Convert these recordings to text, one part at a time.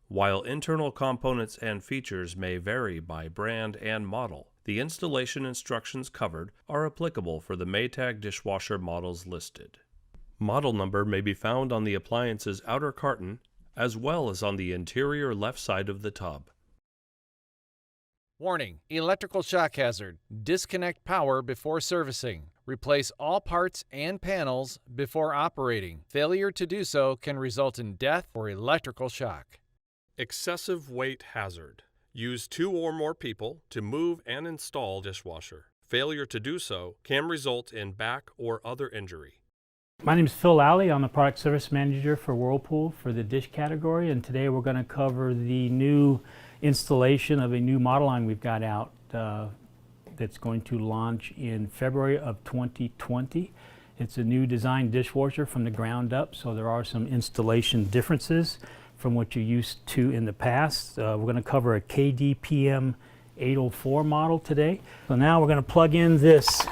While internal components and features may vary by brand and model, the installation instructions covered are applicable for the Maytag dishwasher models listed. Model number may be found on the appliance's outer carton as well as on the interior left side of the tub. Warning: electrical shock hazard. Disconnect power before servicing. Replace all parts and panels before operating. Failure to do so can result in death or electrical shock. Excessive weight hazard. Use 2 or more people to move and install dishwasher. Failure to do so can result in back or other injury. My name is Phil Alley. I'm the Product Service Manager for Whirlpool for the dish category, and today we're going to cover the new installation of a new model line we've got out that's going to launch in February of 2020. It's a new design dishwasher from the ground up, so there are some installation differences from what you're used to in the past. We're going to cover a KDPM 804 model today. So now we're going to plug in this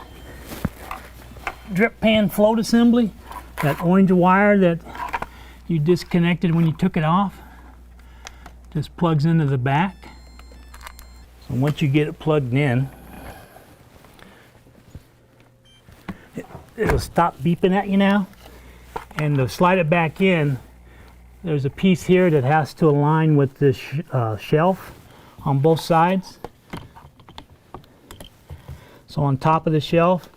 drip pan float assembly, that orange wire that you disconnected when you took it off. Just plugs into the back. So once you get it plugged in, it'll stop beeping at you now. And to slide it back in, there's a piece here that has to align with this shelf on both sides. So on top of the shelf,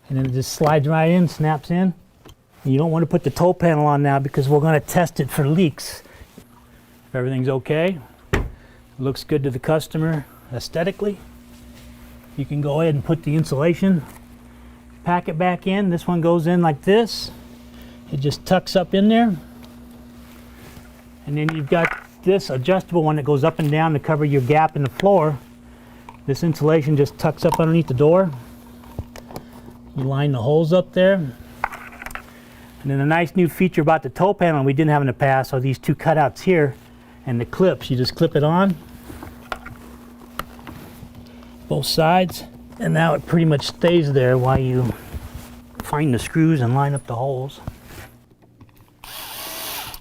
and then it just slides right in, snaps in. And you don't want to put the toe panel on now because we're going to test it for leaks. If everything's okay, looks good to the customer aesthetically, you can go ahead and put the insulation packet back in. This one goes in like this. It just tucks up in there. And then you've got this adjustable one that goes up and down to cover your gap in the floor. This insulation just tucks up underneath the door. You line the holes up there. And then a nice new feature about the toe panel we didn't have in the past are these 2 cutouts here and the clips. You just clip it on both sides, and now it pretty much stays there while you find the screws and line up the holes.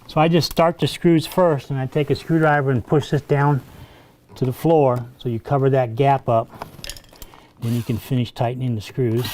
So I just start the screws first, and I take a screwdriver and push this down to the floor so you cover that gap up. Then you can finish tightening the screws.